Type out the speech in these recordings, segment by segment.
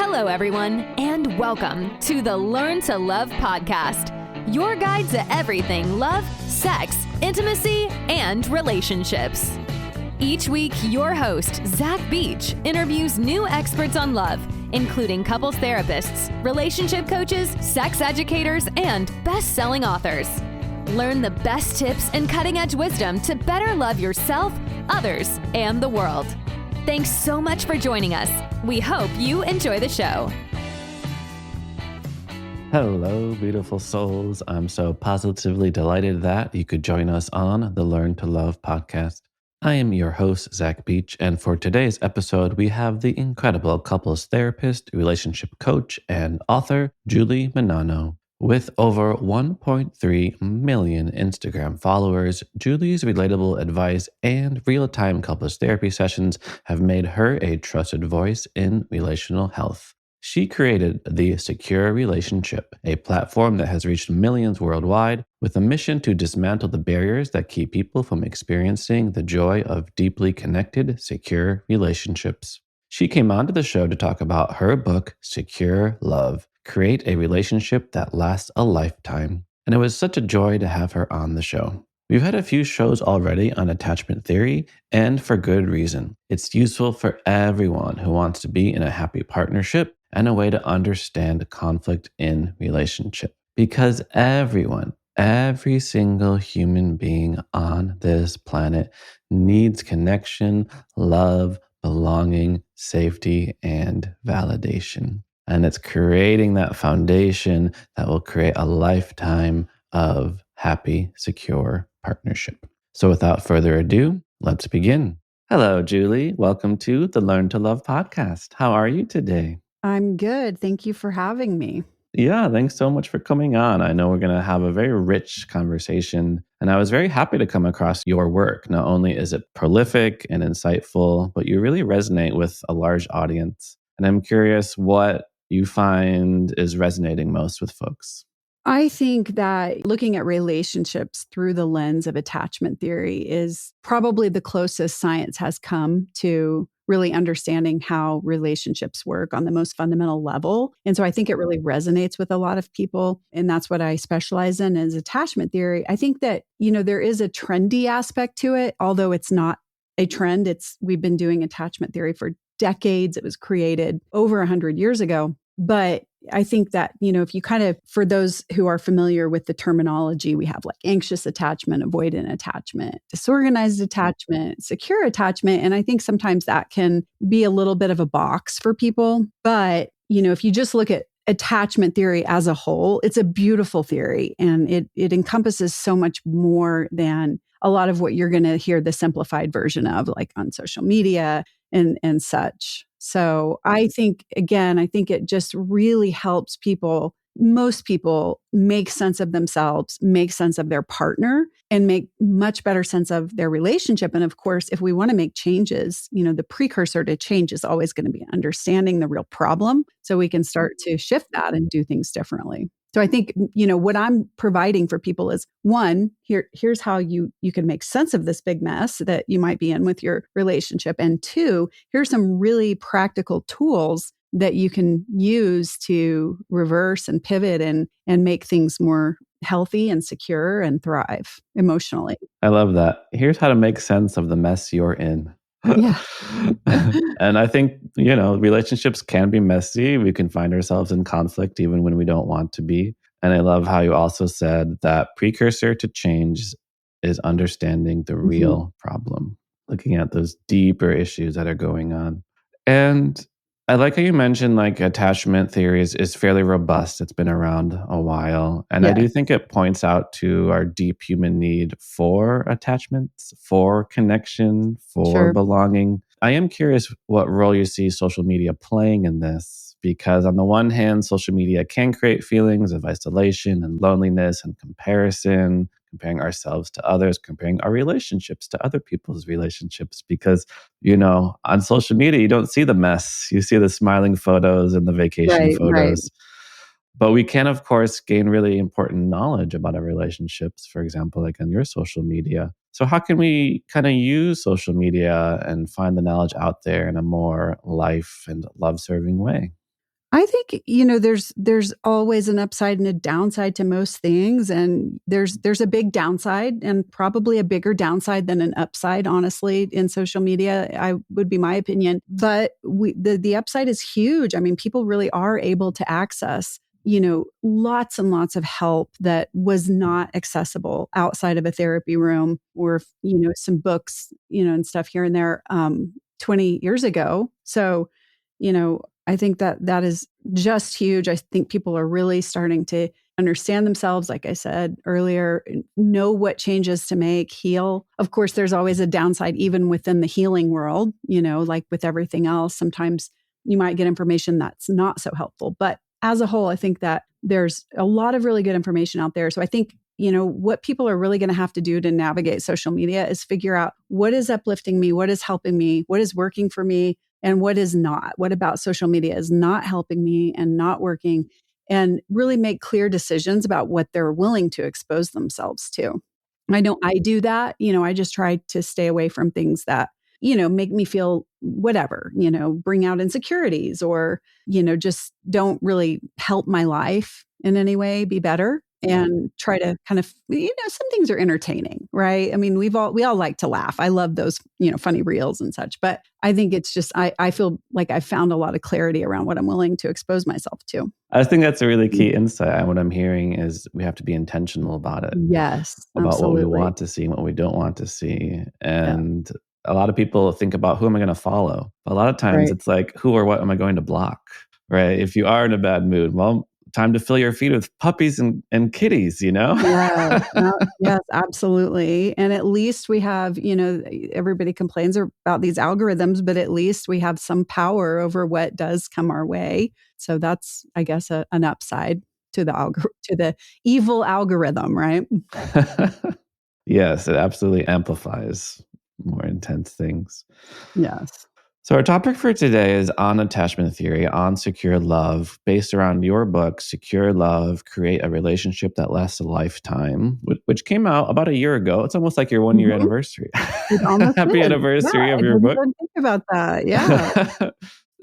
Hello, everyone, and welcome to the Learn to Love podcast, your guide to everything love, sex, intimacy, and relationships. Each week, your host, Zach Beach, interviews new experts on love, including couples therapists, relationship coaches, sex educators, and best-selling authors. Learn the best tips and cutting-edge wisdom to better love yourself, others, and the world. Thanks so much for joining us. We hope you enjoy the show. Hello, beautiful souls. I'm so positively delighted that you could join us on the Learn to Love podcast. I am your host, Zach Beach, and for today's episode, we have the incredible couples therapist, relationship coach, and author, Julie Menanno. With over 1.3 million Instagram followers, Julie's relatable advice and real-time couples therapy sessions have made her a trusted voice in relational health. She created the Secure Relationship, a platform that has reached millions worldwide with a mission to dismantle the barriers that keep people from experiencing the joy of deeply connected, secure relationships. She came onto the show to talk about her book, Secure Love, Create a Relationship That Lasts a Lifetime. And it was such a joy to have her on the show. We've had a few shows already on attachment theory, and for good reason. It's useful for everyone who wants to be in a happy partnership and a way to understand conflict in relationship. Because everyone, every single human being on this planet needs connection, love, belonging, safety, and validation. And it's creating that foundation that will create a lifetime of happy, secure partnership. So without further ado, let's begin. Hello, Julie. Welcome to the Learn to Love podcast. How are you today? I'm good. Thank you for having me. Yeah, thanks so much for coming on. I know we're going to have a very rich conversation, and I was very happy to come across your work. Not only is it prolific and insightful, but you really resonate with a large audience. And I'm curious what you find is resonating most with folks. I think that looking at relationships through the lens of attachment theory is probably the closest science has come to really understanding how relationships work on the most fundamental level. And so I think it really resonates with a lot of people. And that's what I specialize in is attachment theory. I think that, there is a trendy aspect to it, although it's not a trend. We've been doing attachment theory for decades. It was created over 100 years ago. But I think that, if you for those who are familiar with the terminology, we have like anxious attachment, avoidant attachment, disorganized attachment, secure attachment. And I think sometimes that can be a little bit of a box for people. But, if you just look at attachment theory as a whole, it's a beautiful theory. And it encompasses so much more than a lot of what you're going to hear the simplified version of, like on social media and such. So I think it just really helps most people make sense of themselves, make sense of their partner, and make much better sense of their relationship. And of course, if we want to make changes, the precursor to change is always going to be understanding the real problem so we can start to shift that and do things differently. So I think, what I'm providing for people is one, here's how you can make sense of this big mess that you might be in with your relationship. And two, here's some really practical tools that you can use to reverse and pivot and make things more healthy and secure and thrive emotionally. I love that. Here's how to make sense of the mess you're in. Yeah. And I think, relationships can be messy. We can find ourselves in conflict even when we don't want to be. And I love how you also said that precursor to change is understanding the real problem, looking at those deeper issues that are going on. And I like how you mentioned like attachment theory is fairly robust. It's been around a while. And I do think it points out to our deep human need for attachments, for connection, for belonging. I am curious what role you see social media playing in this, because on the one hand, social media can create feelings of isolation and loneliness and comparison, comparing ourselves to others, comparing our relationships to other people's relationships. Because, on social media, you don't see the mess. You see the smiling photos and the vacation photos. Right. But we can, of course, gain really important knowledge about our relationships, for example, like on your social media. So how can we kind of use social media and find the knowledge out there in a more life and love-serving way? I think, there's always an upside and a downside to most things. And there's a big downside and probably a bigger downside than an upside, honestly, in social media, I would be my opinion. But the upside is huge. I mean, people really are able to access, lots and lots of help that was not accessible outside of a therapy room or, some books, and stuff here and there 20 years ago. So, I think that is just huge. I think people are really starting to understand themselves, like I said earlier, know what changes to make, heal. Of course, there's always a downside, even within the healing world, like with everything else. Sometimes you might get information that's not so helpful. But as a whole, I think that there's a lot of really good information out there. So I think, what people are really going to have to do to navigate social media is figure out what is uplifting me, what is helping me, what is working for me, and what is not. What about social media is not helping me and not working, and really make clear decisions about what they're willing to expose themselves to. I know I do that. I just try to stay away from things that, make me feel whatever, bring out insecurities or, just don't really help my life in any way be better. And try to kind of, some things are entertaining, right? I mean, we all like to laugh. I love those, funny reels and such. But I think it's just, I feel like I found a lot of clarity around what I'm willing to expose myself to. I think that's a really key insight. And what I'm hearing is we have to be intentional about it, Yes, about what we absolutely. want to see and what we don't want to see. Yeah, And a lot of people think about who am I going to follow? A lot of times right. it's like, who or what am I going to block? Right? If you are in a bad mood, well, time to fill your feed with puppies and kitties, Yes, yes, absolutely. And at least we have, everybody complains about these algorithms, but at least we have some power over what does come our way. So that's, I guess, an upside to to the evil algorithm, right? Yes, it absolutely amplifies more intense things. Yes. So, our topic for today is on attachment theory, on secure love, based around your book, Secure Love Create a Relationship That Lasts a Lifetime, which came out about a year ago. It's almost like your 1 year Mhm. anniversary. It almost Happy is. Yeah, anniversary I of your didn't book. even think about that. Yeah.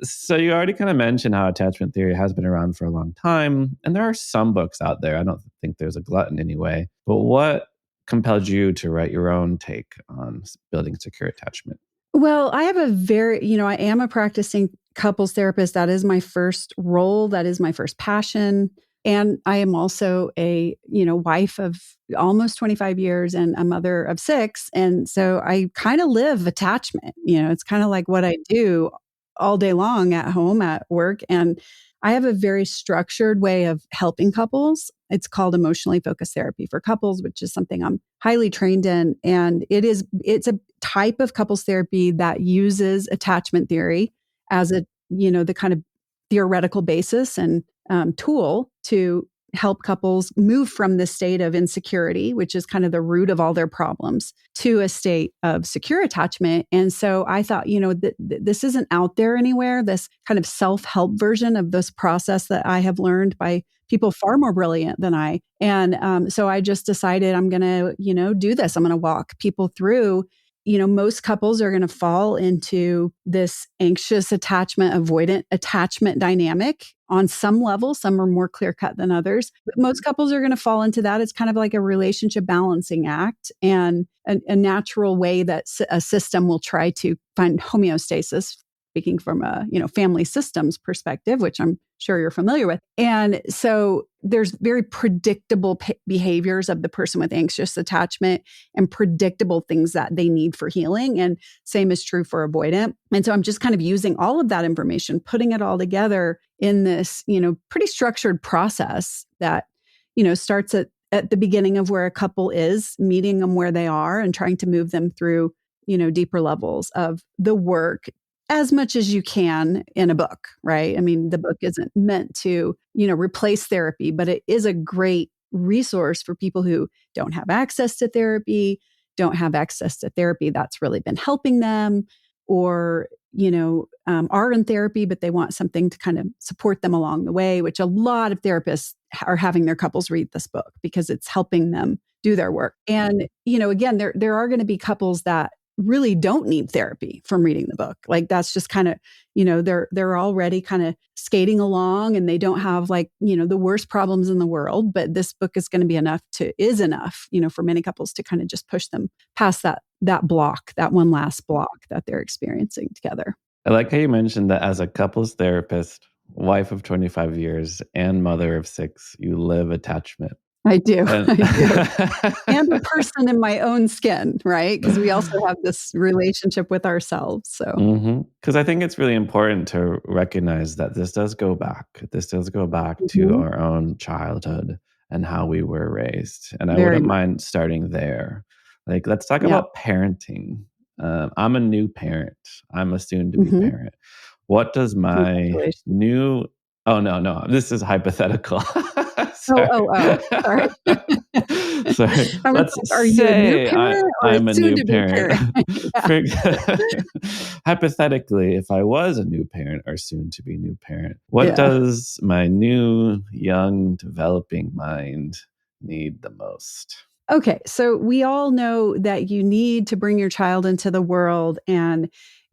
So, you already kind of mentioned how attachment theory has been around for a long time. And there are some books out there. I don't think there's a glut in any way. But what compelled you to write your own take on building secure attachment? Well, I have I am a practicing couples therapist. That is my first role. That is my first passion. And I am also a, wife of almost 25 years and a mother of 6. And so I kind of live attachment. It's kind of like what I do all day long at home, at work. And I have a very structured way of helping couples. It's called emotionally focused therapy for couples, which is something I'm highly trained in. And it's a type of couples therapy that uses attachment theory as the kind of theoretical basis and tool to help couples move from this state of insecurity, which is kind of the root of all their problems, to a state of secure attachment. And so I thought, this isn't out there anywhere, this kind of self-help version of this process that I have learned by people far more brilliant than I. And so I just decided I'm going to, do this. I'm going to walk people through. Most couples are going to fall into this anxious attachment, avoidant attachment dynamic on some level. Some are more clear cut than others, but most couples are going to fall into that. It's kind of like a relationship balancing act and a natural way that a system will try to find homeostasis. Speaking from a family systems perspective, which I'm sure you're familiar with. And so there's very predictable behaviors of the person with anxious attachment and predictable things that they need for healing. And same is true for avoidant. And so I'm just kind of using all of that information, putting it all together in this, pretty structured process that, starts at the beginning of where a couple is, meeting them where they are and trying to move them through, deeper levels of the work as much as you can in a book, right? I mean, the book isn't meant to, replace therapy, but it is a great resource for people who don't have access to therapy, that's really been helping them, or, are in therapy, but they want something to kind of support them along the way, which a lot of therapists are having their couples read this book because it's helping them do their work. And, again, there are going to be couples that really don't need therapy from reading the book. Like that's just kind of, they're already kind of skating along and they don't have like, the worst problems in the world, but this book is going to be enough, for many couples to kind of just push them past that block, that one last block that they're experiencing together. I like how you mentioned that as a couples therapist, wife of 25 years and mother of 6, you live attachment. I do. And I do. And a person in my own skin, right? Because we also have this relationship with ourselves. So, Because I think it's really important to recognize that this does go back. This does go back to Mhm. our own childhood and how we were raised. And I Very wouldn't much. mind starting there. Like, let's talk Yeah. about parenting. I'm a new parent. I'm a soon to be Mhm. parent. What does my Congratulations. new Oh, no, this is hypothetical. Oh, Sorry. oh, oh, sorry. Sorry. I was Let's like, are you a new say parent or a I'm a soon new to be parent. parent? Yeah. For- Hypothetically, if I was a new parent or soon to be new parent, what Yeah. does my new, young, developing mind need the most? Okay, so we all know that you need to bring your child into the world and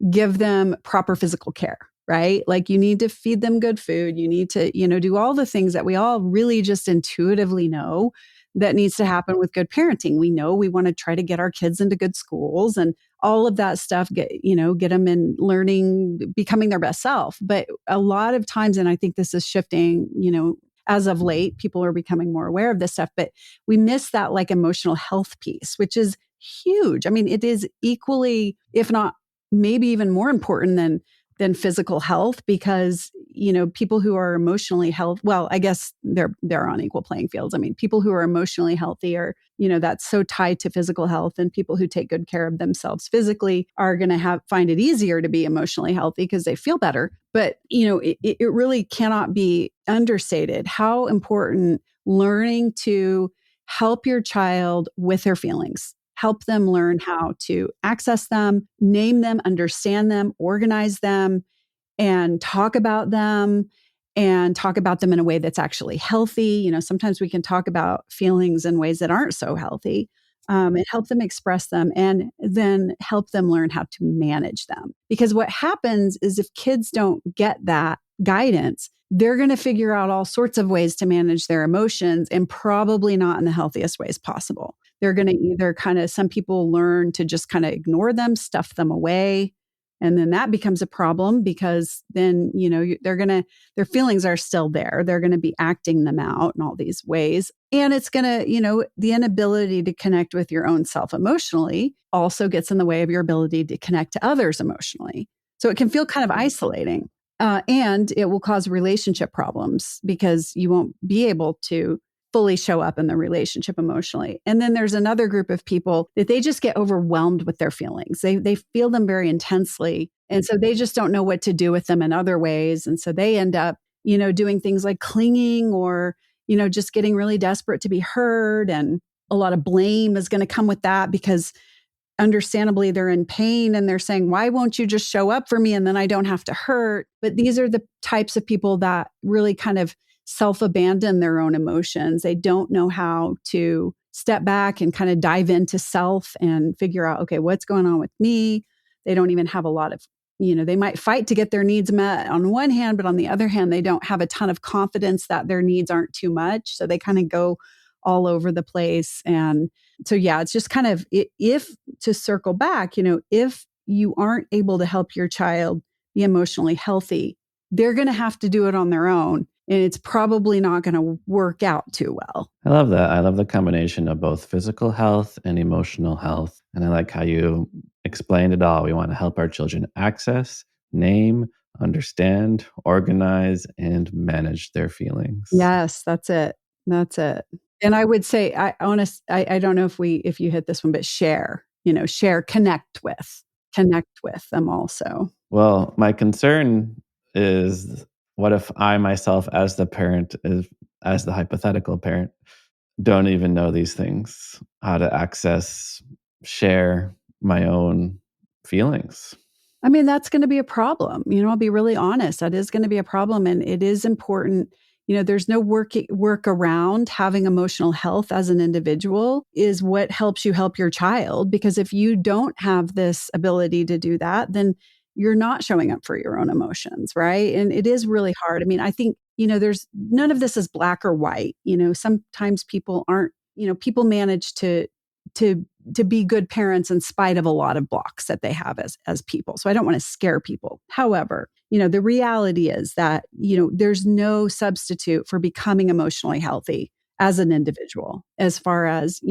give them proper physical care, right? Like you need to feed them good food. You need to, do all the things that we all really just intuitively know that needs to happen with good parenting. We know we want to try to get our kids into good schools and all of that stuff, get them in learning, becoming their best self. But a lot of times, and I think this is shifting, as of late, people are becoming more aware of this stuff, but we miss that like emotional health piece, which is huge. I mean, it is equally, if not maybe even more important than physical health because people who are emotionally healthy, well, I guess they're on equal playing fields. I mean, people who are emotionally healthy are that's so tied to physical health, and people who take good care of themselves physically are going to find it easier to be emotionally healthy because they feel better. But it really cannot be understated how important learning to help your child with their feelings, help them learn how to access them, name them, understand them, organize them, and talk about them in a way that's actually healthy. Sometimes we can talk about feelings in ways that aren't so healthy, and help them express them and then help them learn how to manage them. Because what happens is if kids don't get that guidance, they're going to figure out all sorts of ways to manage their emotions and probably not in the healthiest ways possible. They're going to either some people learn to just kind of ignore them, stuff them away, and then that becomes a problem because then, their feelings are still there. They're going to be acting them out in all these ways. And it's going to, the inability to connect with your own self emotionally also gets in the way of your ability to connect to others emotionally. So it can feel kind of isolating. And it will cause relationship problems because you won't be able to fully show up in the relationship emotionally. And then there's another group of people that they just get overwhelmed with their feelings. They feel them very intensely. And so they just don't know what to do with them in other ways. And so they end up, doing things like clinging or, just getting really desperate to be heard. And a lot of blame is going to come with that because understandably they're in pain and they're saying, why won't you just show up for me and then I don't have to hurt? But these are the types of people that really kind of self-abandon their own emotions. They don't know how to step back and kind of dive into self and figure out, okay, what's going on with me? They don't even have a lot of, they might fight to get their needs met on one hand, but on the other hand, they don't have a ton of confidence that their needs aren't too much. So they kind of go all over the place. And so, yeah, it's just kind of, if to circle back, if you aren't able to help your child be emotionally healthy, they're going to have to do it on their own. And it's probably not going to work out too well. I love that. I love the combination of both physical health and emotional health. And I like how you explained it all. We want to help our children access, name, understand, organize, and manage their feelings. Yes, that's it. That's it. And I would say, I don't know if you hit this one, but share, connect with them also. Well, my concern is what if I myself, as the parent, as the hypothetical parent, don't even know these things, how to access, share my own feelings. I mean, that's going to be a problem. I'll be really honest. That is going to be a problem. And it is important There's no work around having emotional health as an individual is what helps you help your child. Because if you don't have this ability to do that, then you're not showing up for your own emotions, right? And it is really hard. I mean, I think, there's none of this is black or white. Sometimes people aren't, people manage to be good parents in spite of a lot of blocks that they have as people. So I don't want to scare people. However, the reality is that, there's no substitute for becoming emotionally healthy as an individual, as far as,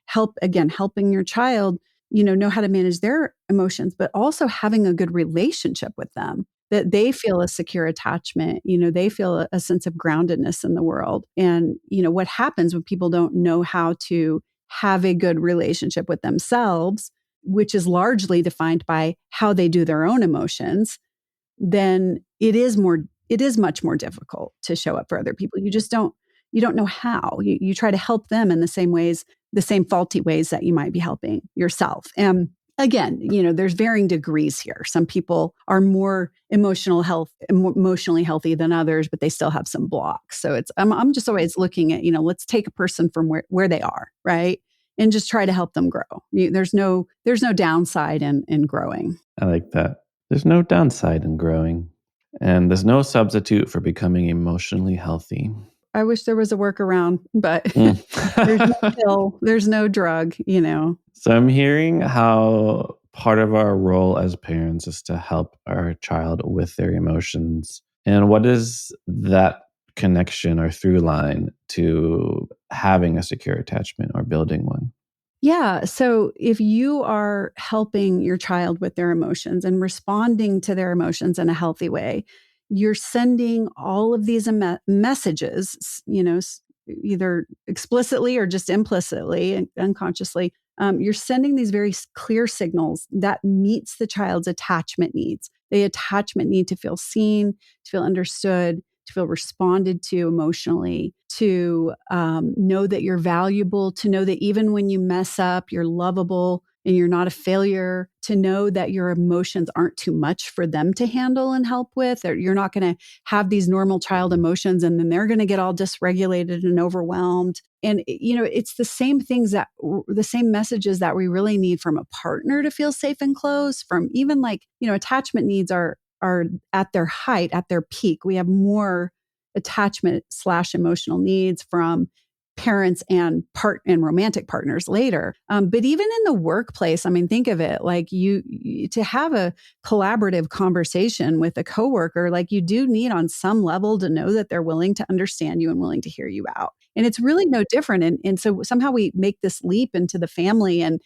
helping your child, know how to manage their emotions, but also having a good relationship with them, that they feel a secure attachment, they feel a sense of groundedness in the world. And, what happens when people don't know how to have a good relationship with themselves, which is largely defined by how they do their own emotions, then it is much more difficult to show up for other people. You don't know how. You try to help them in the same faulty ways that you might be helping yourself. And again, there's varying degrees here. Some people are more emotionally healthy than others, but they still have some blocks. So I'm just always looking at, let's take a person from where they are, right? And just try to help them grow. There's no downside in growing. I like that. There's no downside in growing, and there's no substitute for becoming emotionally healthy. I wish there was a workaround, but there's no pill, there's no drug. So I'm hearing how part of our role as parents is to help our child with their emotions. And what is that connection or through line to having a secure attachment or building one? Yeah. So if you are helping your child with their emotions and responding to their emotions in a healthy way, you're sending all of these messages, either explicitly or just implicitly and unconsciously. You're sending these very clear signals that meets the child's attachment needs. The attachment need to feel seen, to feel understood, to feel responded to emotionally, to know that you're valuable, to know that even when you mess up, you're lovable and you're not a failure, to know that your emotions aren't too much for them to handle and help with, or you're not going to have these normal child emotions and then they're going to get all dysregulated and overwhelmed. And, it's the same the same messages that we really need from a partner to feel safe and close, from even attachment needs are at their height, at their peak. We have more attachment/emotional needs from parents and romantic partners later. But even in the workplace, I mean, think of it like you to have a collaborative conversation with a coworker, like you do need on some level to know that they're willing to understand you and willing to hear you out. And it's really no different. And so somehow we make this leap into the family, and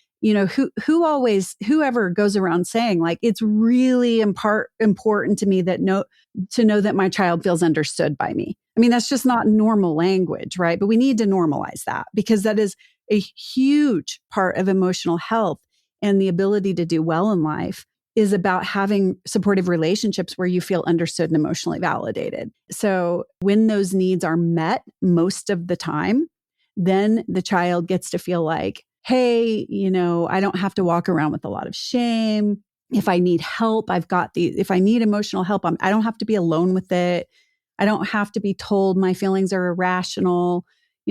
whoever goes around saying like, it's really important to me to know that my child feels understood by me. I mean, that's just not normal language, right? But we need to normalize that, because that is a huge part of emotional health, and the ability to do well in life is about having supportive relationships where you feel understood and emotionally validated. So when those needs are met most of the time, then the child gets to feel like, hey, I don't have to walk around with a lot of shame. If I need help, if I need emotional help, I don't have to be alone with it. I don't have to be told my feelings are irrational.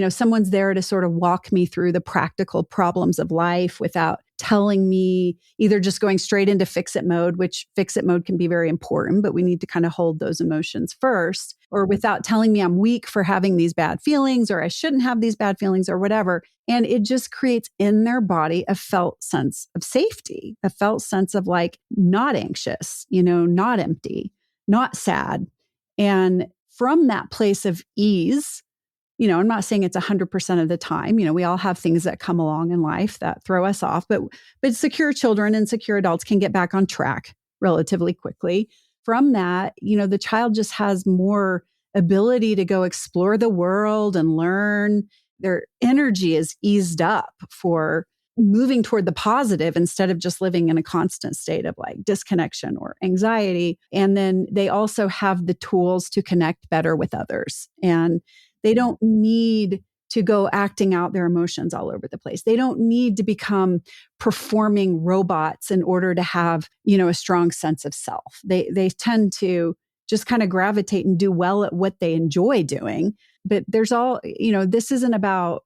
Someone's there to sort of walk me through the practical problems of life without telling me, either just going straight into fix-it mode, which fix-it mode can be very important, but we need to kind of hold those emotions first, or without telling me I'm weak for having these bad feelings, or I shouldn't have these bad feelings, or whatever. And it just creates in their body a felt sense of safety, a felt sense of like not anxious, not empty, not sad. And from that place of ease, I'm not saying it's 100% of the time. We all have things that come along in life that throw us off, but secure children and secure adults can get back on track relatively quickly. From that, the child just has more ability to go explore the world and learn. Their energy is eased up for moving toward the positive instead of just living in a constant state of like disconnection or anxiety. And then they also have the tools to connect better with others. And they don't need to go acting out their emotions all over the place. They don't need to become performing robots in order to have, a strong sense of self. They tend to just kind of gravitate and do well at what they enjoy doing. But there's all, this isn't about,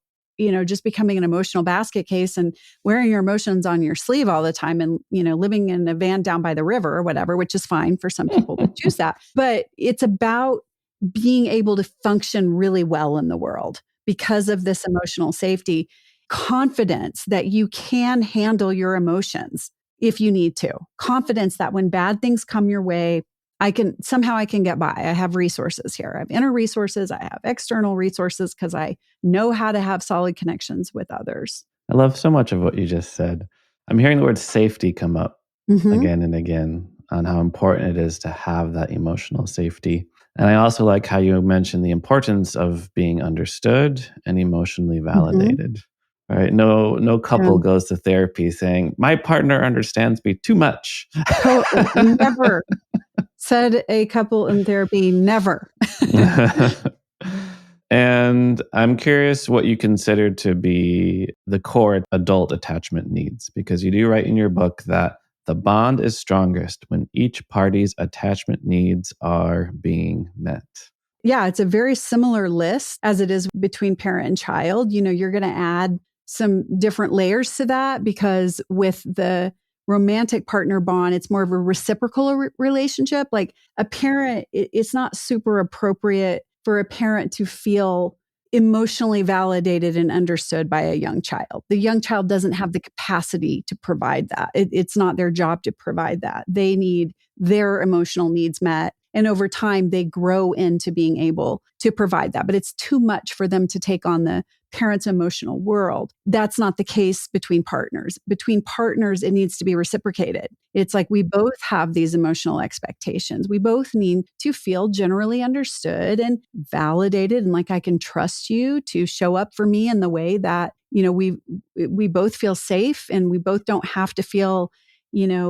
just becoming an emotional basket case and wearing your emotions on your sleeve all the time and, living in a van down by the river or whatever, which is fine for some people to choose that. But it's about being able to function really well in the world because of this emotional safety, confidence that you can handle your emotions if you need to, confidence that when bad things come your way, I can get by. I have resources here. I have inner resources. I have external resources because I know how to have solid connections with others. I love so much of what you just said. I'm hearing the word safety come up again and again on how important it is to have that emotional safety. And I also like how you mentioned the importance of being understood and emotionally validated. Right? No couple goes to therapy saying, my partner understands me too much. Never. Said a couple in therapy, never. And I'm curious what you consider to be the core adult attachment needs, because you do write in your book that the bond is strongest when each party's attachment needs are being met. Yeah, it's a very similar list as it is between parent and child. You're going to add some different layers to that because with the romantic partner bond, it's more of a reciprocal relationship. Like a parent, it's not super appropriate for a parent to feel emotionally validated and understood by a young child. The young child doesn't have the capacity to provide that. It's not their job to provide that. They need their emotional needs met. And over time, they grow into being able to provide that. But it's too much for them to take on the parent's emotional world. That's not the case between partners. Between partners, it needs to be reciprocated. It's like we both have these emotional expectations. We both need to feel generally understood and validated, and like I can trust you to show up for me in the way that, we both feel safe and we both don't have to feel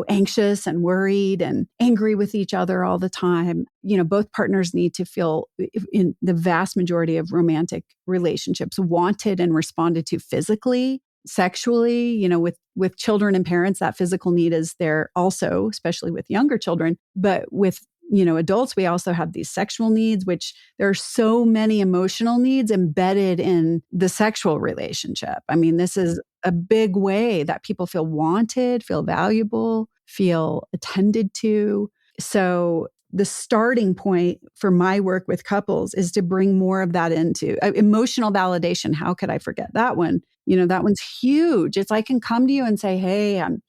anxious and worried and angry with each other all the time. Both partners need to feel, in the vast majority of romantic relationships, wanted and responded to physically, sexually. With children and parents, that physical need is there also, especially with younger children. But with adults, we also have these sexual needs, which there are so many emotional needs embedded in the sexual relationship. I mean, this is a big way that people feel wanted, feel valuable, feel attended to. So the starting point for my work with couples is to bring more of that into emotional validation. How could I forget that one? That one's huge. It's I can come to you and say, hey, I'm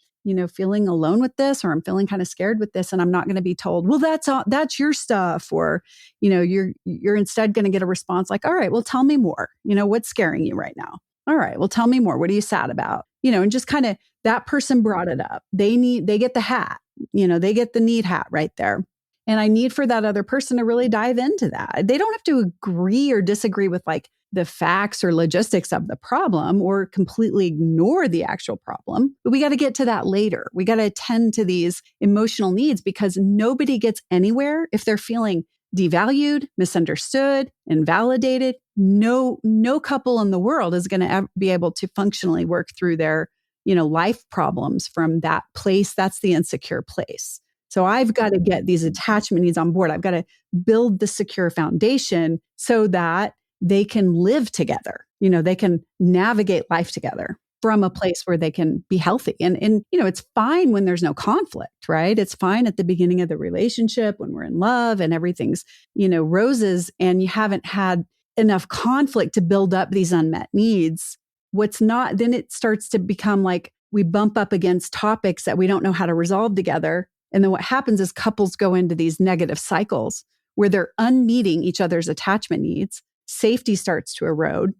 feeling alone with this, or I'm feeling kind of scared with this. And I'm not going to be told, well, that's your stuff. Or, you're instead going to get a response like, all right, well, tell me more. What's scaring you right now? All right, well, tell me more. What are you sad about? And just kind of that person brought it up. They get the hat, they get the need hat right there. And I need for that other person to really dive into that. They don't have to agree or disagree with like the facts or logistics of the problem or completely ignore the actual problem. But we got to get to that later. We got to attend to these emotional needs because nobody gets anywhere if they're feeling devalued, misunderstood, invalidated. No couple in the world is going to be able to functionally work through their, life problems from that place. That's the insecure place. So I've got to get these attachment needs on board. I've got to build the secure foundation so that they can live together. They can navigate life together from a place where they can be healthy. And it's fine when there's no conflict, right? It's fine at the beginning of the relationship when we're in love and everything's, roses, and you haven't had enough conflict to build up these unmet needs. Then it starts to become like we bump up against topics that we don't know how to resolve together. And then what happens is couples go into these negative cycles where they're unmeeting each other's attachment needs. Safety starts to erode.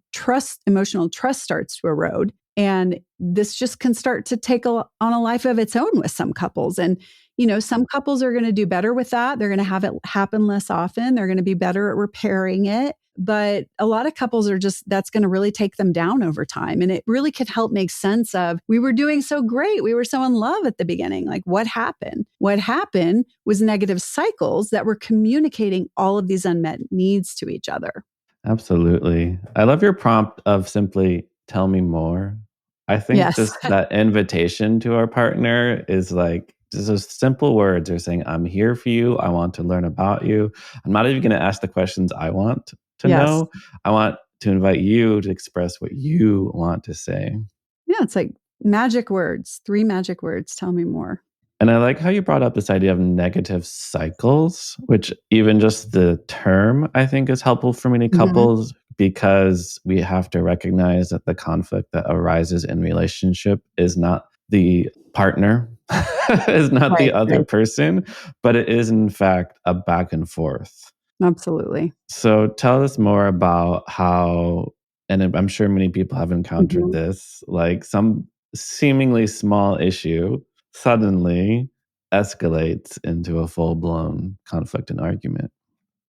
Emotional trust starts to erode. And this just can start to take on a life of its own with some couples. And, some couples are going to do better with that. They're going to have it happen less often. They're going to be better at repairing it. But a lot of couples that's going to really take them down over time. And it really could help make sense of, we were doing so great. We were so in love at the beginning. Like what happened? What happened was negative cycles that were communicating all of these unmet needs to each other. Absolutely. I love your prompt of simply tell me more. I think Yes. just that invitation to our partner is like Just those simple words are saying, I'm here for you. I want to learn about you. I'm not even going to ask the questions I want to Yes. know. I want to invite you to express what you want to say. Yeah, it's like magic words, 3 magic words. Tell me more. And I like how you brought up this idea of negative cycles, which even just the term I think is helpful for many Mhm. couples because we have to recognize that the conflict that arises in relationship is not the partner, is not the Right, other right. person, but it is in fact a back and forth. Absolutely. So tell us more about how, and I'm sure many people have encountered Mhm. this, like some seemingly small issue suddenly escalates into a full blown conflict and argument.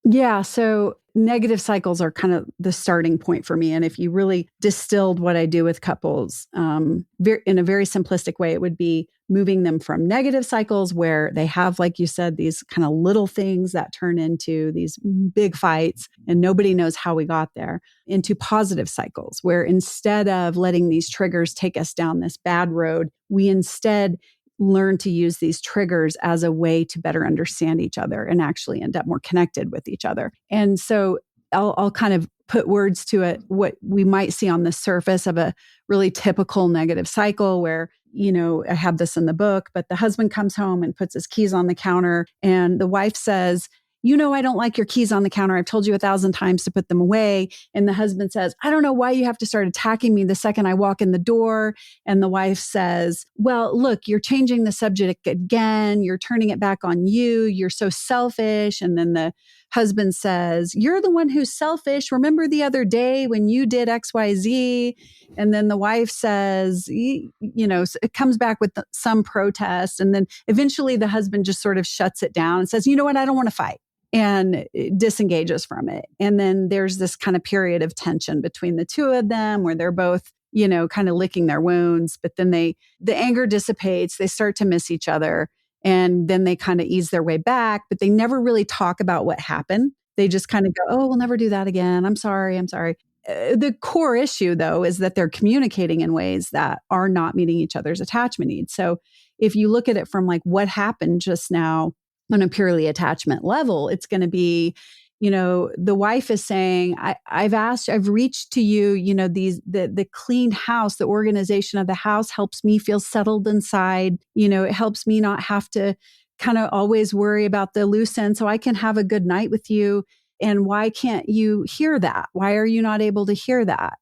Yeah, so negative cycles are kind of the starting point for me, and if you really distilled what I do with couples, in a very simplistic way, it would be moving them from negative cycles where they have, like you said, these kind of little things that turn into these big fights, and nobody knows how we got there, into positive cycles where instead of letting these triggers take us down this bad road, we instead learn to use these triggers as a way to better understand each other and actually end up more connected with each other. And so I'll kind of put words to it, what we might see on the surface of a really typical negative cycle where, I have this in the book, but the husband comes home and puts his keys on the counter and the wife says, I don't like your keys on the counter. I've told you 1,000 times to put them away. And the husband says, I don't know why you have to start attacking me the second I walk in the door. And the wife says, well, look, you're changing the subject again. You're turning it back on you. You're so selfish. And then the husband says, you're the one who's selfish. Remember the other day when you did XYZ? And then the wife says, it comes back with some protest. And then eventually the husband just sort of shuts it down and says, you know what? I don't want to fight, and disengages from it. And then there's this kind of period of tension between the two of them where they're both, kind of licking their wounds, but then the anger dissipates, they start to miss each other, and then they kind of ease their way back, but they never really talk about what happened. They just kind of go, oh, we'll never do that again. I'm sorry. I'm sorry. The core issue, though, is that they're communicating in ways that are not meeting each other's attachment needs. So if you look at it from like what happened just now on a purely attachment level, it's going to be, the wife is saying, I've reached to you, the clean house, the organization of the house helps me feel settled inside. It helps me not have to kind of always worry about the loose end so I can have a good night with you. And why can't you hear that? Why are you not able to hear that?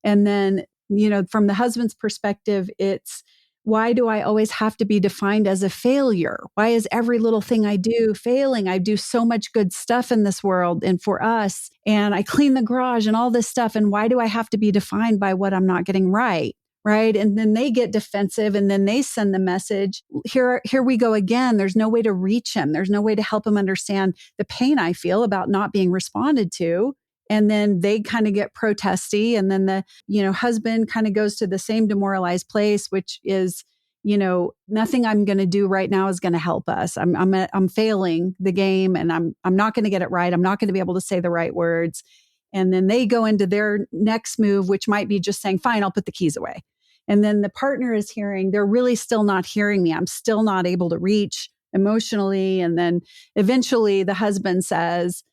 And then, from the husband's perspective, it's, why do I always have to be defined as a failure? Why is every little thing I do failing? I do so much good stuff in this world and for us, and I clean the garage and all this stuff. And why do I have to be defined by what I'm not getting right? Right. And then they get defensive and then they send the message, here we go again. There's no way to reach him. There's no way to help him understand the pain I feel about not being responded to. And then they kind of get protesty. And then the, husband kind of goes to the same demoralized place, which is, nothing I'm going to do right now is going to help us. I'm failing the game and I'm not going to get it right. I'm not going to be able to say the right words. And then they go into their next move, which might be just saying, fine, I'll put the keys away. And then the partner is hearing, they're really still not hearing me. I'm still not able to reach emotionally. And then eventually the husband says,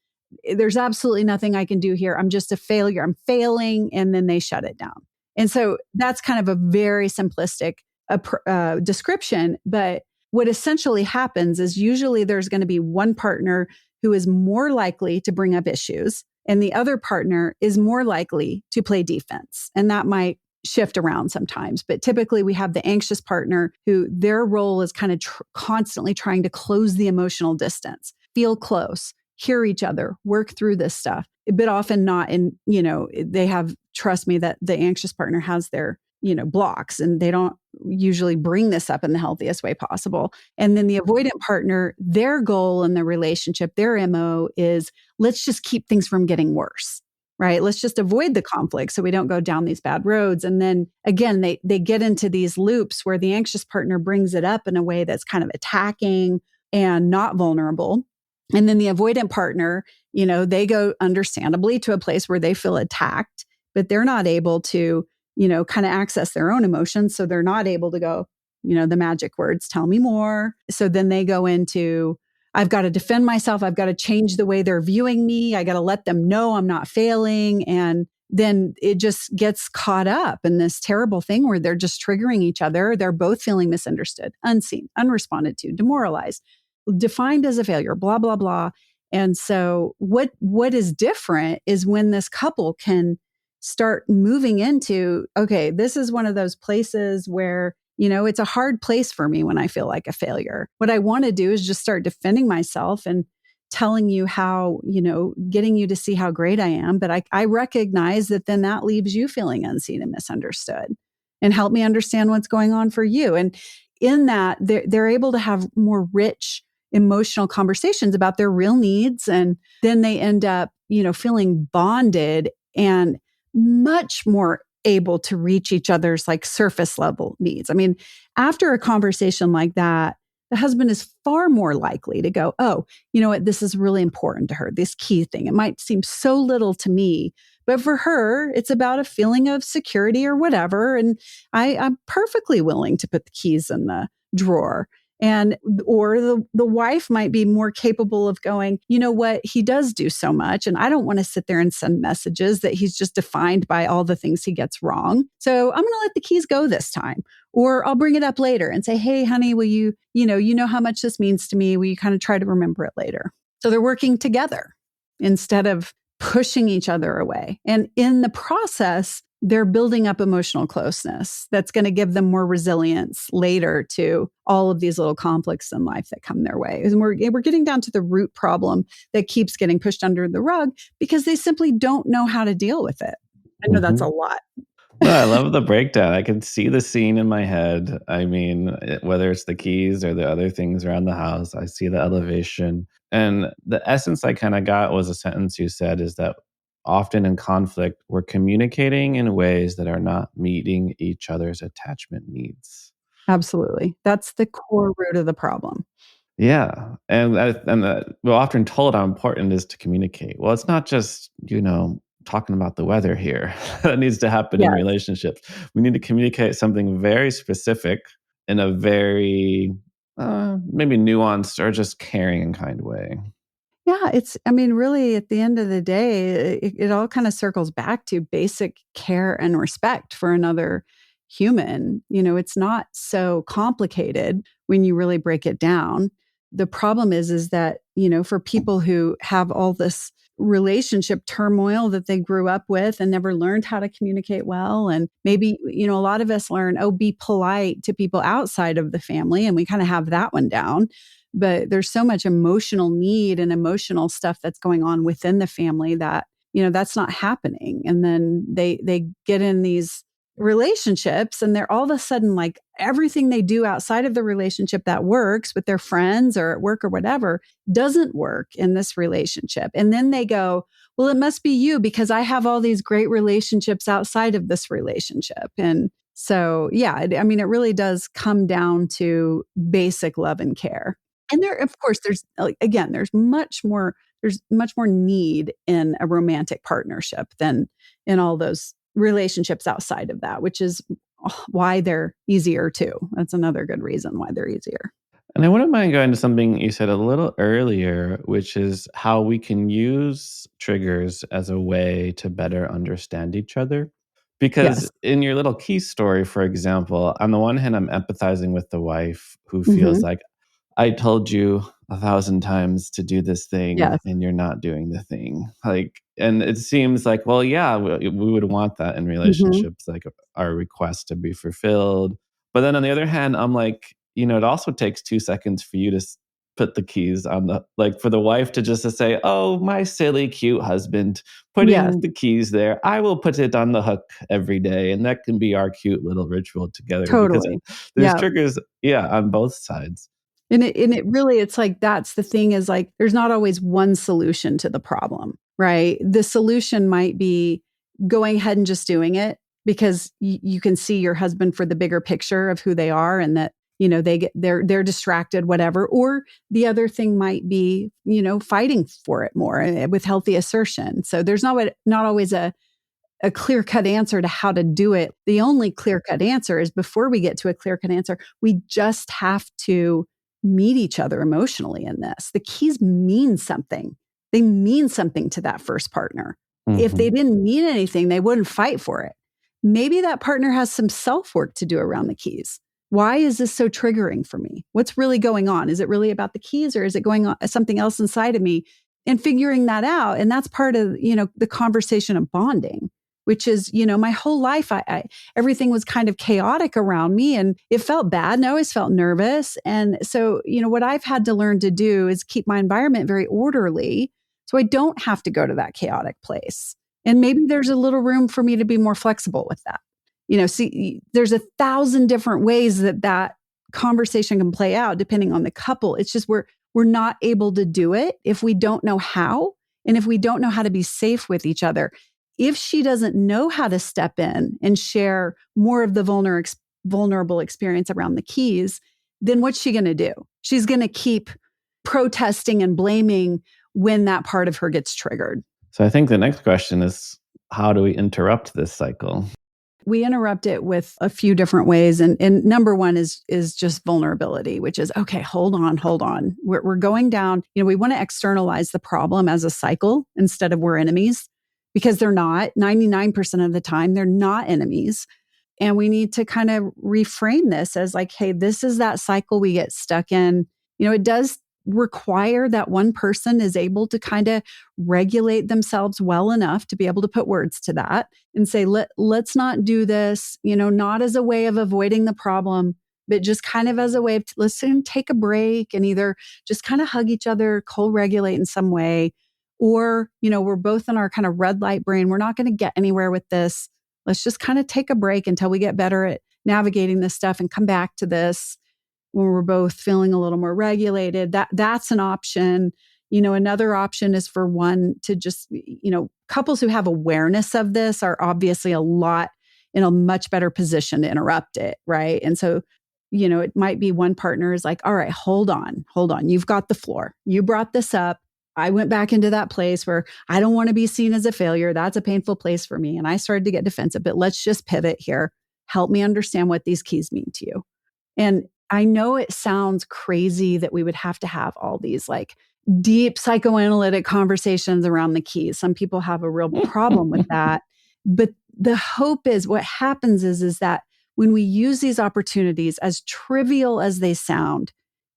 there's absolutely nothing I can do here. I'm just a failure. I'm failing. And then they shut it down. And so that's kind of a very simplistic description. But what essentially happens is usually there's going to be one partner who is more likely to bring up issues, and the other partner is more likely to play defense. And that might shift around sometimes. But typically we have the anxious partner who their role is kind of constantly trying to close the emotional distance, feel close, hear each other, work through this stuff, but often not in, they have, trust me, that the anxious partner has their, blocks, and they don't usually bring this up in the healthiest way possible. And then the avoidant partner, their goal in the relationship, their MO is, let's just keep things from getting worse. Right? Let's just avoid the conflict so we don't go down these bad roads. And then again, they get into these loops where the anxious partner brings it up in a way that's kind of attacking and not vulnerable. And then the avoidant partner, they go understandably to a place where they feel attacked, but they're not able to, kind of access their own emotions. So they're not able to go, the magic words, tell me more. So then they go into, I've got to defend myself. I've got to change the way they're viewing me. I got to let them know I'm not failing. And then it just gets caught up in this terrible thing where they're just triggering each other. They're both feeling misunderstood, unseen, unresponded to, demoralized, defined as a failure, blah, blah, blah. And so what is different is when this couple can start moving into, okay, this is one of those places where, it's a hard place for me when I feel like a failure. What I want to do is just start defending myself and telling you how, getting you to see how great I am. But I recognize that then that leaves you feeling unseen and misunderstood, and help me understand what's going on for you. And in that, they're able to have more rich emotional conversations about their real needs. And then they end up, feeling bonded and much more able to reach each other's like surface level needs. I mean, after a conversation like that, the husband is far more likely to go, oh, you know what, this is really important to her, this key thing. It might seem so little to me, but for her, it's about a feeling of security or whatever. And I'm perfectly willing to put the keys in the drawer. Or the wife might be more capable of going, you know what, he does do so much. And I don't want to sit there and send messages that he's just defined by all the things he gets wrong. So I'm going to let the keys go this time. Or I'll bring it up later and say, hey, honey, will you know how much this means to me. Will you kind of try to remember it later? So they're working together instead of pushing each other away. And in the process, they're building up emotional closeness that's going to give them more resilience later to all of these little conflicts in life that come their way. And we're getting down to the root problem that keeps getting pushed under the rug because they simply don't know how to deal with it. I know that's a lot. No, I love the breakdown. I can see the scene in my head. I mean, whether it's the keys or the other things around the house, I see the elevation. And the essence I kind of got was a sentence you said is that often in conflict, we're communicating in ways that are not meeting each other's attachment needs. Absolutely. That's the core root of the problem. Yeah. We're often told how important it is to communicate. Well, it's not just, talking about the weather here that needs to happen in relationships. We need to communicate something very specific in a very maybe nuanced or just caring and kind way. Yeah, really at the end of the day, it all kind of circles back to basic care and respect for another human. It's not so complicated when you really break it down. The problem is that, for people who have all this relationship turmoil that they grew up with and never learned how to communicate well. And maybe, a lot of us learn, be polite to people outside of the family. And we kind of have that one down. But there's so much emotional need and emotional stuff that's going on within the family that, that's not happening. And then they get in these relationships and they're all of a sudden like everything they do outside of the relationship that works with their friends or at work or whatever doesn't work in this relationship. And then they go, well, it must be you because I have all these great relationships outside of this relationship. And so, it really does come down to basic love and care. And there, of course, there's much more need in a romantic partnership than in all those relationships outside of that, which is why they're easier too. That's another good reason why they're easier. And I wouldn't mind going to something you said a little earlier, which is how we can use triggers as a way to better understand each other. Because in your little key story, for example, on the one hand, I'm empathizing with the wife who feels like, I told you 1,000 times to do this thing and you're not doing the thing. And it seems like, well, yeah, we would want that in relationships, like our request to be fulfilled. But then on the other hand, I'm like, it also takes 2 seconds for you to put the keys on for the wife to just to say, oh, my silly, cute husband putting the keys there. I will put it on the hook every day. And that can be our cute little ritual together. Totally. Because there's triggers, on both sides. And it really, it's like, that's the thing is like, there's not always one solution to the problem, right? The solution might be going ahead and just doing it because you can see your husband for the bigger picture of who they are and that, they're distracted, whatever. Or the other thing might be, fighting for it more with healthy assertion. So there's not always a a clear-cut answer to how to do it. The only clear-cut answer is before we get to a clear-cut answer, we just have to meet each other emotionally in this. The keys mean something. They mean something to that first partner. If they didn't mean anything, they wouldn't fight for it. Maybe that partner has some self-work to do around the keys. Why is this so triggering for me? What's really going on? Is it really about the keys, or is it going on something else inside of me? And figuring that out. And that's part of, the conversation of bonding, which is, my whole life, everything was kind of chaotic around me and it felt bad and I always felt nervous. And so, what I've had to learn to do is keep my environment very orderly so I don't have to go to that chaotic place. And maybe there's a little room for me to be more flexible with that. See, there's 1,000 different ways that conversation can play out depending on the couple. It's just we're not able to do it if we don't know how, and if we don't know how to be safe with each other. If she doesn't know how to step in and share more of the vulnerable experience around the keys, then what's she going to do? She's going to keep protesting and blaming when that part of her gets triggered. So I think the next question is, how do we interrupt this cycle? We interrupt it with a few different ways. And number one is just vulnerability, which is, okay, hold on. We're going down. We want to externalize the problem as a cycle instead of we're enemies, because they're not. 99% of the time, they're not enemies. And we need to kind of reframe this as like, hey, this is that cycle we get stuck in. It does require that one person is able to kind of regulate themselves well enough to be able to put words to that and say, let's not do this, not as a way of avoiding the problem, but just kind of as a way of, let's take a break and either just kind of hug each other, co-regulate in some way, or, we're both in our kind of red light brain. We're not going to get anywhere with this. Let's just kind of take a break until we get better at navigating this stuff and come back to this when we're both feeling a little more regulated. That's an option. Another option is for one to just, couples who have awareness of this are obviously in a much better position to interrupt it, right? And so, it might be one partner is like, all right, hold on. You've got the floor. You brought this up. I went back into that place where I don't want to be seen as a failure. That's a painful place for me. And I started to get defensive, but let's just pivot here. Help me understand what these keys mean to you. And I know it sounds crazy that we would have to have all these like deep psychoanalytic conversations around the keys. Some people have a real problem with that. But the hope is what happens is that when we use these opportunities, as trivial as they sound,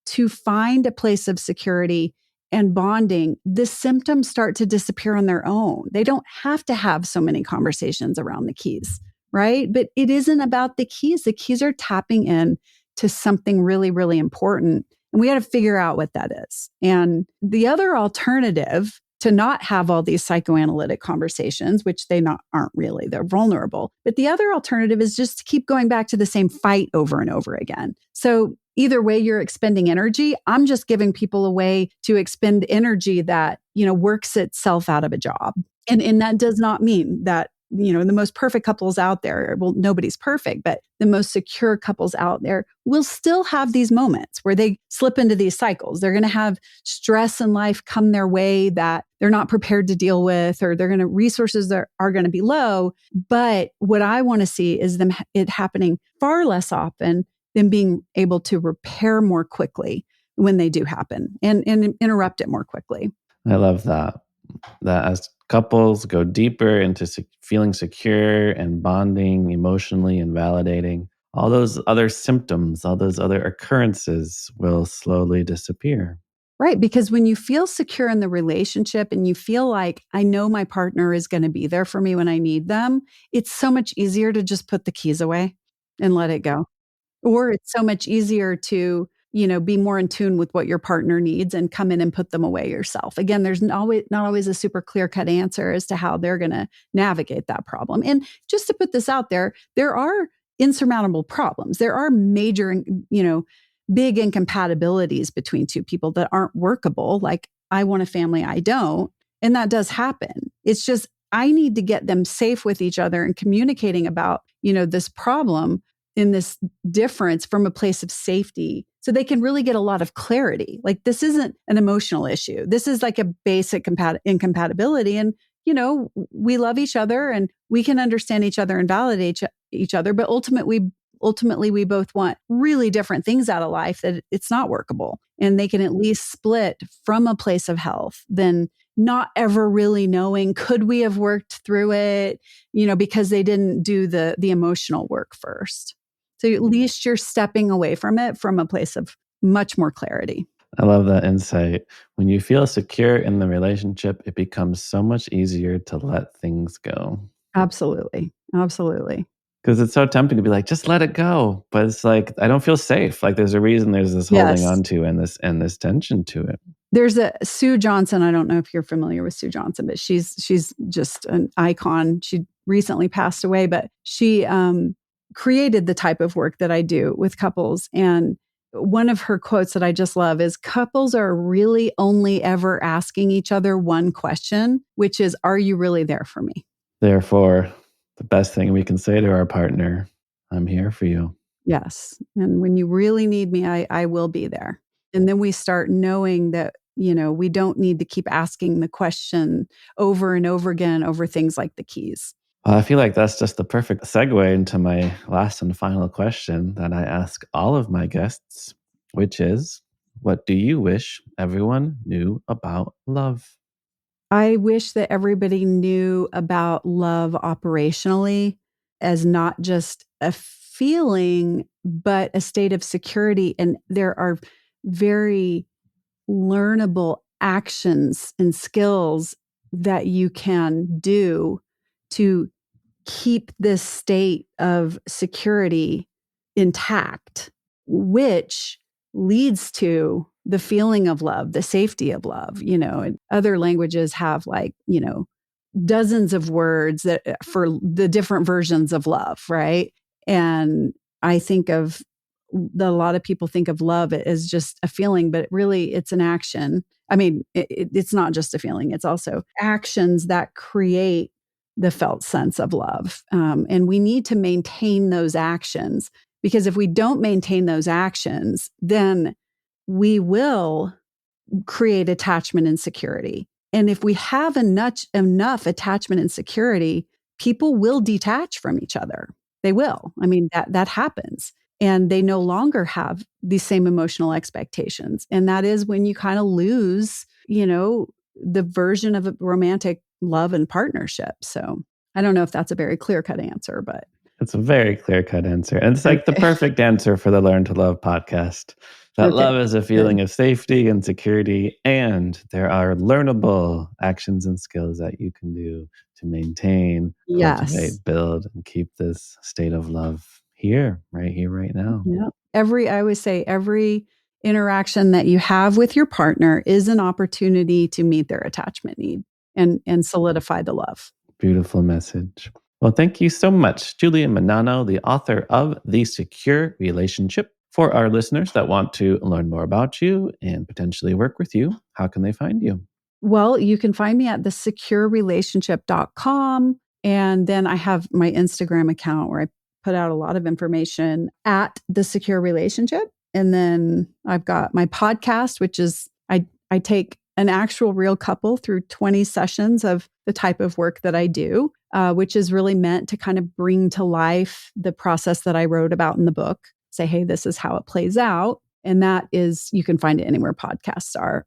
to find a place of security and bonding, the symptoms start to disappear on their own. They don't have to have so many conversations around the keys, right? But it isn't about the keys. The keys are tapping in to something really, really important. And we got to figure out what that is. And the other alternative to not have all these psychoanalytic conversations, which aren't really, they're vulnerable. But the other alternative is just to keep going back to the same fight over and over again. So either way, you're expending energy. I'm just giving people a way to expend energy that, works itself out of a job. And that does not mean that, the most perfect couples out there, well, nobody's perfect, but the most secure couples out there will still have these moments where they slip into these cycles. They're going to have stress in life come their way that they're not prepared to deal with, or resources are going to be low. But what I want to see is it happening far less often than being able to repair more quickly when they do happen and interrupt it more quickly. I love that as couples go deeper into feeling secure and bonding emotionally and validating, all those other symptoms, all those other occurrences will slowly disappear. Right. Because when you feel secure in the relationship and you feel like, I know my partner is going to be there for me when I need them, it's so much easier to just put the keys away and let it go. Or it's so much easier to, be more in tune with what your partner needs and come in and put them away yourself. Again, there's not always a super clear-cut answer as to how they're going to navigate that problem. And just to put this out there are insurmountable problems. There are major, big incompatibilities between two people that aren't workable. Like, I want a family, I don't. And that does happen. It's just, I need to get them safe with each other and communicating about, this problem in this difference from a place of safety so they can really get a lot of clarity. Like, this isn't an emotional issue. This is like a basic incompatibility. And we love each other and we can understand each other and validate each other. But ultimately, we both want really different things out of life that it's not workable. And they can at least split from a place of health than not ever really knowing, could we have worked through it, because they didn't do the emotional work first. So at least you're stepping away from it from a place of much more clarity. I love that insight. When you feel secure in the relationship, it becomes so much easier to let things go. Absolutely. Absolutely. Because it's so tempting to be like, just let it go. But it's like, I don't feel safe. Like there's a reason there's this holding Yes. on to and this tension to it. There's a Sue Johnson. I don't know if you're familiar with Sue Johnson, but she's just an icon. She recently passed away, but she created the type of work that I do with couples. And one of her quotes that I just love is, couples are really only ever asking each other one question, which is, are you really there for me? Therefore, the best thing we can say to our partner, I'm here for you. Yes. And when you really need me, I will be there. And then we start knowing that, we don't need to keep asking the question over and over again over things like the keys. Well, I feel like that's just the perfect segue into my last and final question that I ask all of my guests, which is, what do you wish everyone knew about love? I wish that everybody knew about love operationally as not just a feeling, but a state of security. And there are very learnable actions and skills that you can do to keep this state of security intact, which leads to the feeling of love, the safety of love. And other languages have dozens of words that for the different versions of love, right? And I think of a lot of people think of love as just a feeling, but really it's an action. I mean, it's not just a feeling, it's also actions that create the felt sense of love. And we need to maintain those actions, because if we don't maintain those actions, then we will create attachment and security. And if we have enough attachment and security, people will detach from each other. They will. I mean, that happens. And they no longer have the same emotional expectations. And that is when you kind of lose, the version of a romantic love and partnership. So I don't know if that's a very clear-cut answer, but It's a very clear-cut answer. And it's like the perfect answer for the Learn to Love podcast. That Okay, love is a feeling of safety and security, and there are learnable actions and skills that you can do to maintain, yes. cultivate, build, and keep this state of love here, right now. Yeah. I always say every interaction that you have with your partner is an opportunity to meet their attachment need and solidify the love. Beautiful message. Well, thank you so much, Julie Menanno, the author of The Secure Relationship. For our listeners that want to learn more about you and potentially work with you, how can they find you? Well, you can find me at thesecurerelationship.com. And then I have my Instagram account where I put out a lot of information at The Secure Relationship. And then I've got my podcast, which is I take an actual real couple through 20 sessions of the type of work that I do, which is really meant to kind of bring to life the process that I wrote about in the book. Say, hey, this is how it plays out. And that is, you can find it anywhere podcasts are.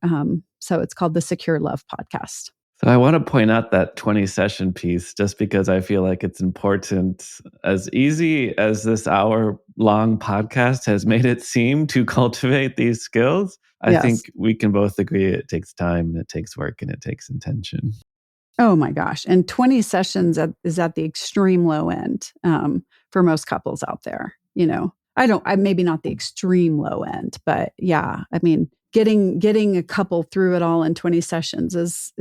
So it's called the Secure Love Podcast. So I want to point out that 20 session piece just because I feel like it's important. As easy as this hour-long podcast has made it seem to cultivate these skills, I think we can both agree it takes time and it takes work and it takes intention. Oh my gosh. And 20 sessions is at the extreme low end for most couples out there. I maybe not the extreme low end, but yeah, I mean, getting a couple through it all in 20 sessions is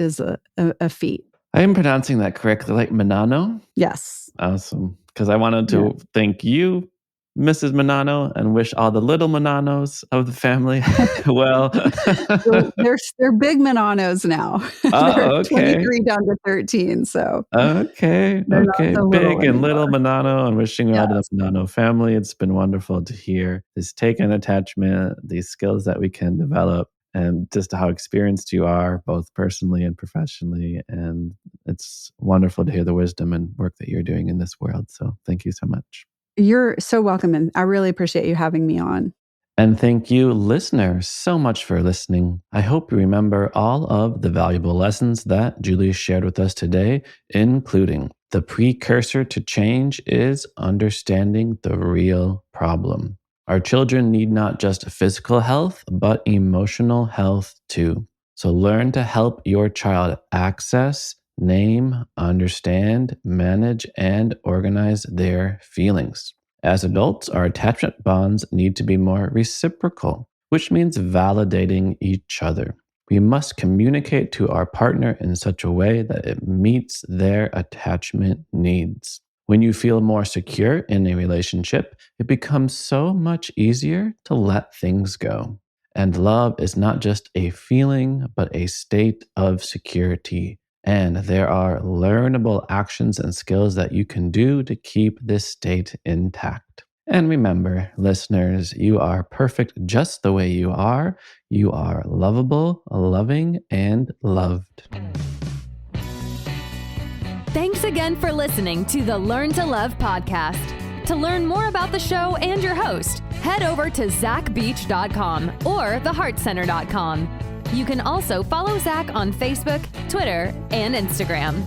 a feat. I am pronouncing that correctly, like Menanno? Yes. Awesome. Because I wanted to thank you, Mrs. Menanno, and wish all the little Menannos of the family well. They're big Menannos now. They're Okay. 23 down to 13. So Okay. so Big and anymore. little Menanno, and wishing you all to the Menanno family. It's been wonderful to hear this take on attachment, these skills that we can develop. and just how experienced you are, both personally and professionally. And it's wonderful to hear the wisdom and work that you're doing in this world. So thank you so much. You're so welcome. And I really appreciate you having me on. And thank you, listeners, so much for listening. I hope you remember all of the valuable lessons that Julie shared with us today, including the precursor to change is understanding the real problem. Our children need not just physical health, but emotional health too. So learn to help your child access, name, understand, manage, and organize their feelings. As adults, our attachment bonds need to be more reciprocal, which means validating each other. We must communicate to our partner in such a way that it meets their attachment needs. When you feel more secure in a relationship, it becomes so much easier to let things go. And love is not just a feeling, but a state of security. And there are learnable actions and skills that you can do to keep this state intact. And remember, listeners, you are perfect just the way you are. You are lovable, loving, and loved. Thanks again for listening to the Learn to Love podcast. To learn more about the show and your host, head over to zachbeach.com or theheartcenter.com. You can also follow Zach on Facebook, Twitter, and Instagram.